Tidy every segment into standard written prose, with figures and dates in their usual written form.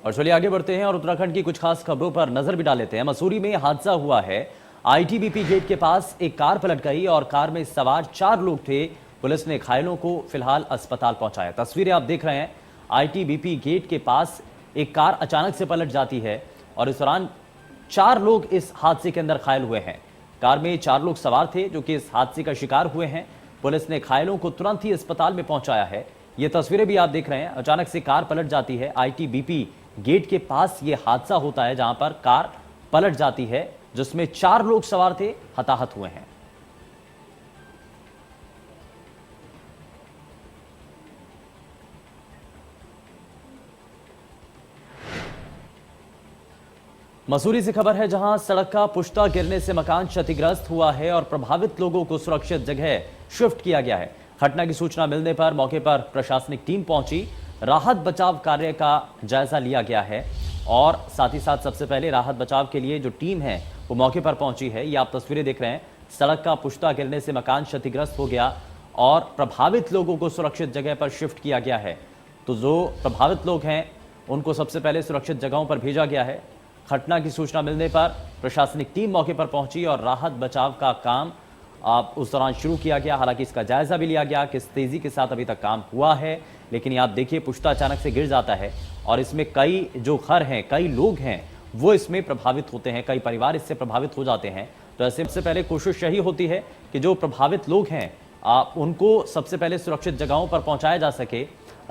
और चलिए आगे बढ़ते हैं और उत्तराखंड की कुछ खास खबरों पर नजर भी डाल लेते हैं। मसूरी में हादसा हुआ है। आईटीबीपी गेट के पास एक कार पलट गई और कार में सवार 4 लोग थे। पुलिस ने घायलों को फिलहाल अस्पताल पहुंचाया। तस्वीरें आप देख रहे हैं। आईटीबीपी गेट के पास एक कार अचानक से पलट जाती है और इस दौरान 4 लोग इस हादसे के अंदर घायल हुए हैं। कार में 4 लोग सवार थे जो कि इस हादसे का शिकार हुए हैं। पुलिस ने घायलों को तुरंत ही अस्पताल में पहुंचाया है। ये तस्वीरें भी आप देख रहे हैं। अचानक से कार पलट जाती है। आईटीबीपी गेट के पास यह हादसा होता है जहां पर कार पलट जाती है जिसमें 4 लोग सवार थे, हताहत हुए हैं। मसूरी से खबर है जहां सड़क का पुश्ता गिरने से मकान क्षतिग्रस्त हुआ है और प्रभावित लोगों को सुरक्षित जगह शिफ्ट किया गया है। घटना की सूचना मिलने पर मौके पर प्रशासनिक टीम पहुंची। राहत बचाव कार्य का जायजा लिया गया है और साथ ही साथ सबसे पहले राहत बचाव के लिए जो टीम है वो मौके पर पहुंची है। ये आप तस्वीरें देख रहे हैं। सड़क का पुश्ता गिरने से मकान क्षतिग्रस्त हो गया और प्रभावित लोगों को सुरक्षित जगह पर शिफ्ट किया गया है। तो जो प्रभावित लोग हैं उनको सबसे पहले सुरक्षित जगहों पर भेजा गया है। घटना की सूचना मिलने पर प्रशासनिक टीम मौके पर पहुंची और राहत बचाव का काम उस दौरान शुरू किया गया। हालांकि इसका जायजा भी लिया गया किस तेजी के साथ अभी तक काम हुआ है, लेकिन आप देखिए पुश्ता अचानक से गिर जाता है और इसमें कई जो घर हैं, कई लोग हैं वो इसमें प्रभावित होते हैं, कई परिवार इससे प्रभावित हो जाते हैं। तो ऐसे सबसे पहले कोशिश यही होती है कि जो प्रभावित लोग हैं उनको सबसे पहले सुरक्षित जगहों पर पहुंचाया जा सके,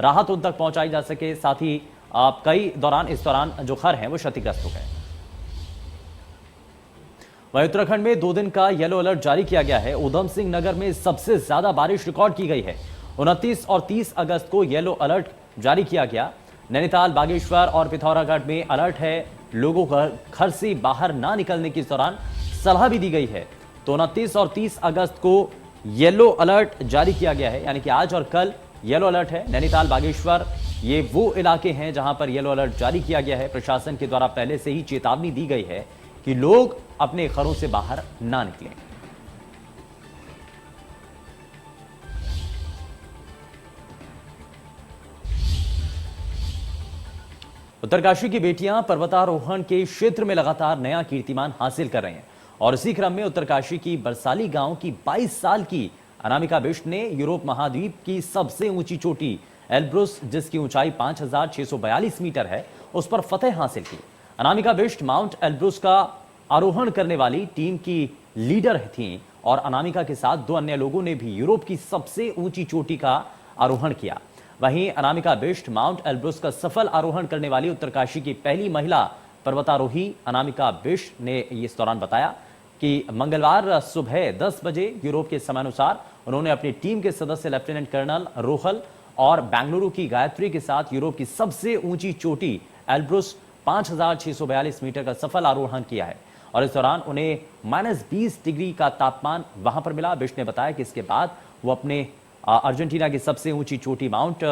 राहत उन तक पहुंचाई जा सके। साथ ही कई दौरान इस दौरान जो घर हैं वो क्षतिग्रस्त हो गए। वहीं उत्तराखंड में 2 दिन का येलो अलर्ट जारी किया गया है। उधम सिंह नगर में सबसे ज्यादा बारिश रिकॉर्ड की गई है। 29 और 30 अगस्त को येलो अलर्ट जारी किया गया। नैनीताल, बागेश्वर और पिथौरागढ़ में अलर्ट है। लोगों को घर से बाहर ना निकलने की इस दौरान सलाह भी दी गई है। तो 29 और 30 अगस्त को येलो अलर्ट जारी किया गया है, यानी कि आज और कल येलो अलर्ट है। नैनीताल, बागेश्वर ये वो इलाके हैं जहां पर येलो अलर्ट जारी किया गया है। प्रशासन के द्वारा पहले से ही चेतावनी दी गई है कि लोग अपने घरों से बाहर ना निकलें। उत्तरकाशी की बेटियां पर्वतारोहण के क्षेत्र में लगातार नया कीर्तिमान हासिल कर रहे हैं और इसी क्रम में उत्तरकाशी की बरसाली गांव की 22 साल की अनामिका बिष्ट ने यूरोप महाद्वीप की सबसे ऊंची चोटी एल्ब्रुस, जिसकी ऊंचाई 5642 मीटर है, उस पर फतेह हासिल की। अनामिका बिष्ट माउंट एल्ब्रुस का आरोहण करने वाली टीम की लीडर थीं और अनामिका के साथ 2 अन्य लोगों ने भी यूरोप की सबसे ऊंची चोटी का आरोहण किया। वहीं अनामिका बिष्ट माउंट एल्ब्रुस का सफल आरोहण करने वाली उत्तरकाशी की पहली महिला पर्वतारोही अनामिका बिष्ट ने इस दौरान बताया कि मंगलवार सुबह 10 बजे यूरोप के समयानुसार उन्होंने अपनी टीम के सदस्य लेफ्टिनेंट कर्नल रोहल और बेंगलुरु की गायत्री के साथ यूरोप की सबसे ऊंची चोटी एल्ब्रुस 5642 मीटर का सफल आरोहण किया है और इस दौरान उन्हें -20 डिग्री का तापमान वहां पर मिला। बिष्ट ने बताया कि इसके बाद वो अपने अर्जेंटीना की सबसे ऊंची चोटी माउंट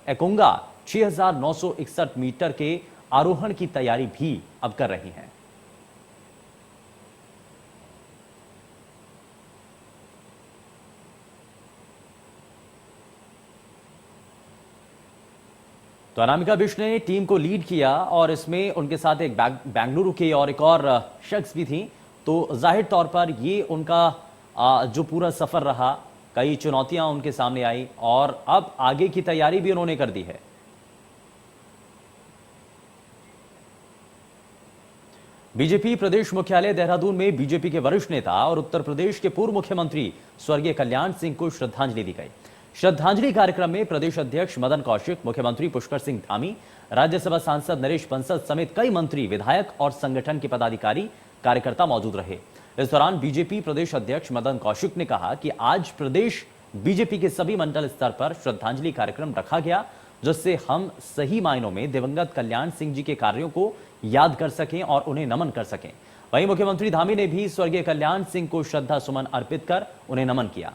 एकोंगा 6961 मीटर के आरोहण की तैयारी भी अब कर रही हैं। तो अनामिका बिष्ट ने टीम को लीड किया और इसमें उनके साथ एक बेंगलुरु के और एक और शख्स भी थी। तो जाहिर तौर पर ये उनका जो पूरा सफर रहा, कई चुनौतियां उनके सामने आई और अब आगे की तैयारी भी उन्होंने कर दी है। बीजेपी प्रदेश मुख्यालय देहरादून में बीजेपी के वरिष्ठ नेता और उत्तर प्रदेश के पूर्व मुख्यमंत्री स्वर्गीय कल्याण सिंह को श्रद्धांजलि दी गई। श्रद्धांजलि कार्यक्रम में प्रदेश अध्यक्ष मदन कौशिक, मुख्यमंत्री पुष्कर सिंह धामी, राज्यसभा सांसद नरेश बंसल समेत कई मंत्री, विधायक और संगठन के पदाधिकारी, कार्यकर्ता मौजूद रहे। इस दौरान बीजेपी प्रदेश अध्यक्ष मदन कौशिक ने कहा कि आज प्रदेश बीजेपी के सभी मंडल स्तर पर श्रद्धांजलि कार्यक्रम रखा गया, जिससे हम सही मायनों में दिवंगत कल्याण सिंह जी के कार्यों को याद कर सकें और उन्हें नमन कर सकें। वहीं मुख्यमंत्री धामी ने भी स्वर्गीय कल्याण सिंह को श्रद्धा सुमन अर्पित कर उन्हें नमन किया।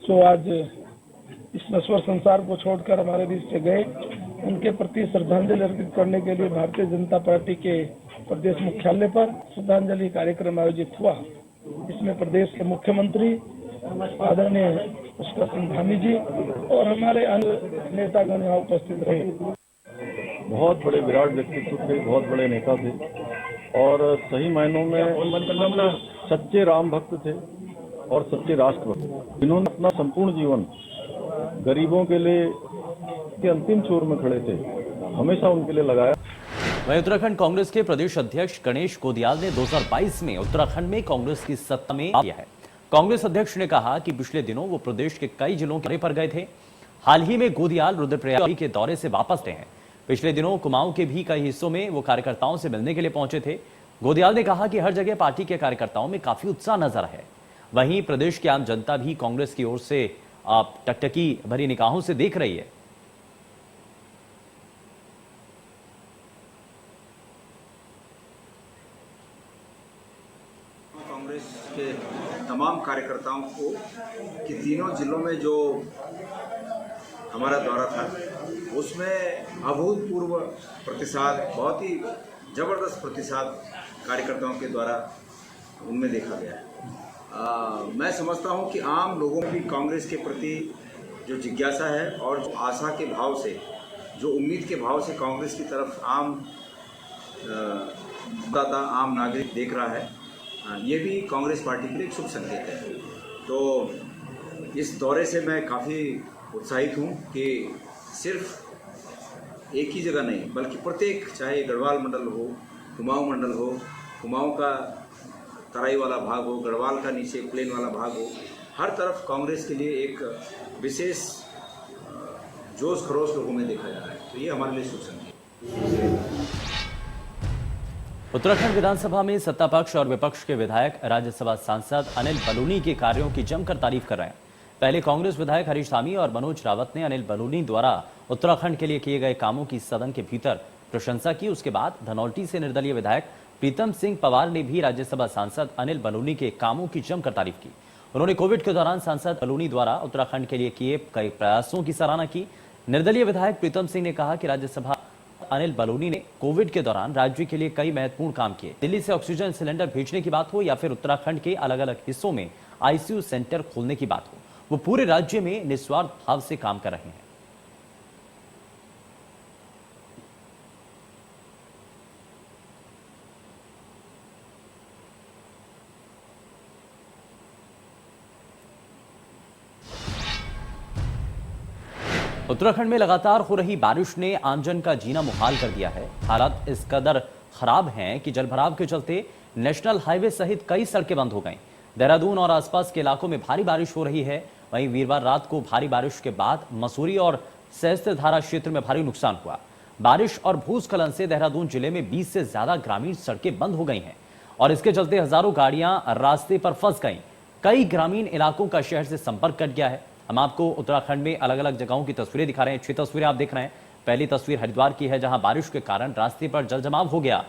जो आज इस नश्वर संसार को छोड़कर हमारे बीच से गए, उनके प्रति श्रद्धांजलि अर्पित करने के लिए भारतीय जनता पार्टी के प्रदेश मुख्यालय पर श्रद्धांजलि कार्यक्रम आयोजित हुआ। इसमें प्रदेश के मुख्यमंत्री आदरणीय पुष्कर सिंह धामी जी और हमारे अन्य नेतागण यहाँ उपस्थित रहे। बहुत बड़े विराट व्यक्तित्व थे, बहुत बड़े नेता थे और सही मायनों में सच्चे राम भक्त थे और सच्चे राष्ट्रभक्त। इन्होंने अपना संपूर्ण जीवन गरीबों के लिए के अंतिम छोर में खड़े थे, हमेशा उनके लिए लगाया। वहीं उत्तराखंड कांग्रेस के प्रदेश अध्यक्ष गणेश गोदियाल ने 2022 में उत्तराखंड में कांग्रेस की सत्ता में किया है। कांग्रेस अध्यक्ष ने कहा कि पिछले दिनों वो प्रदेश के कई जिलों के दौरे पर गए थे। हाल ही में गोदियाल रुद्रप्रयाग के दौरे से वापस आए हैं। पिछले दिनों कुमाऊं के भी कई हिस्सों में वो कार्यकर्ताओं से मिलने के लिए पहुंचे थे। गोदियाल ने कहा कि हर जगह पार्टी के कार्यकर्ताओं में काफी उत्साह नजर है। वहीं प्रदेश की आम जनता भी कांग्रेस की ओर से टकटकी भरी निगाहों से देख रही है। कांग्रेस के तमाम कार्यकर्ताओं को कि तीनों जिलों में जो हमारा दौरा था उसमें अभूतपूर्व प्रतिसाद, बहुत ही जबरदस्त प्रतिसाद कार्यकर्ताओं के द्वारा उनमें देखा गया है। मैं समझता हूं कि आम लोगों में भी कांग्रेस के प्रति जो जिज्ञासा है और जो आशा के भाव से, जो उम्मीद के भाव से कांग्रेस की तरफ आम मतदाता, आम नागरिक देख रहा है, ये भी कांग्रेस पार्टी के लिए एक शुभ संकेत है। तो इस दौरे से मैं काफ़ी उत्साहित हूँ कि सिर्फ एक ही जगह नहीं बल्कि प्रत्येक, चाहे गढ़वाल मंडल हो, कुमाऊं मंडल हो, कुमाऊं का तराई वाला भाग हो, गढ़वाल का नीचे प्लेन वाला भाग हो, हर तरफ कांग्रेस के लिए एक विशेष जोश खरोश लोगों में देखा जा रहा है। तो ये हमारे लिए शुभ संकेत है। उत्तराखंड विधानसभा में सत्ता पक्ष और विपक्ष के विधायक राज्यसभा सांसद अनिल बलूनी के कार्यों की जमकर तारीफ कर रहे हैं। पहले कांग्रेस विधायक हरीश धामी और मनोज रावत ने अनिल बलूनी द्वारा उत्तराखंड के लिए किए गए कामों की सदन के भीतर प्रशंसा की। उसके बाद धनौल्टी से निर्दलीय विधायक प्रीतम सिंह पवार ने भी राज्यसभा सांसद अनिल बलूनी के कामों की जमकर तारीफ की। उन्होंने कोविड के दौरान सांसद बलूनी द्वारा उत्तराखंड के लिए किए कई प्रयासों की सराहना की। निर्दलीय विधायक प्रीतम सिंह ने कहा कि राज्यसभा अनिल बलूनी ने कोविड के दौरान राज्य के लिए कई महत्वपूर्ण काम किए। दिल्ली से ऑक्सीजन सिलेंडर भेजने की बात हो या फिर उत्तराखंड के अलग अलग हिस्सों में आईसीयू सेंटर खोलने की बात हो, वो पूरे राज्य में निस्वार्थ भाव से काम कर रहे हैं। उत्तराखंड में लगातार हो रही बारिश ने आमजन का जीना मुहाल कर दिया है। हालात इस कदर खराब हैं कि जलभराव के चलते नेशनल हाईवे सहित कई सड़कें बंद हो गईं। देहरादून और आसपास के इलाकों में भारी बारिश हो रही है। वहीं वीरवार रात को भारी बारिश के बाद मसूरी और सहस्त्रधारा क्षेत्र में भारी नुकसान हुआ। बारिश और भूस्खलन से देहरादून जिले में 20 से ज्यादा ग्रामीण सड़कें बंद हो गई हैं और इसके चलते हजारों गाड़ियां रास्ते पर फंस गईं। कई ग्रामीण इलाकों का शहर से संपर्क कट गया है। हम आपको उत्तराखंड में अलग अलग जगहों की तस्वीरें दिखा रहे हैं। 6 तस्वीरें आप देख रहे हैं। पहली तस्वीर हरिद्वार की है, जहां बारिश के कारण रास्ते पर जलजमाव हो गया।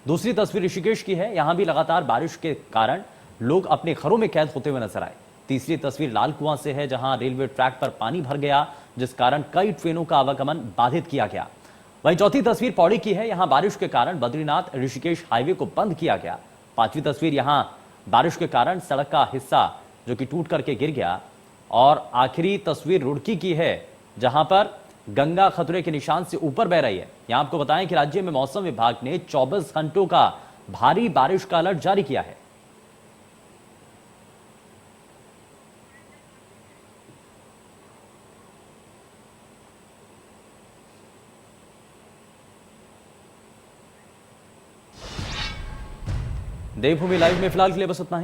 दूसरी तस्वीर ऋषिकेश की है, यहां भी लगातार बारिश के कारण लोग अपने घरों में कैद होते हुए नजर आए। तीसरी तस्वीर लाल कुआं से है, जहां रेलवे ट्रैक पर पानी भर गया, जिस कारण कई ट्रेनों का आवागमन बाधित किया गया। वहीं चौथी तस्वीर पौड़ी की है, यहां बारिश के कारण बद्रीनाथ ऋषिकेश हाईवे को बंद किया गया। पांचवी तस्वीर यहां बारिश के कारण सड़क का हिस्सा जो कि टूट करके गिर गया। और आखिरी तस्वीर रुड़की की है, जहां पर गंगा खतरे के निशान से ऊपर बह रही है। यहां आपको बताएं कि राज्य में मौसम विभाग ने 24 घंटों का भारी बारिश का अलर्ट जारी किया है। देवभूमि लाइव में फिलहाल के लिए बस इतना ही।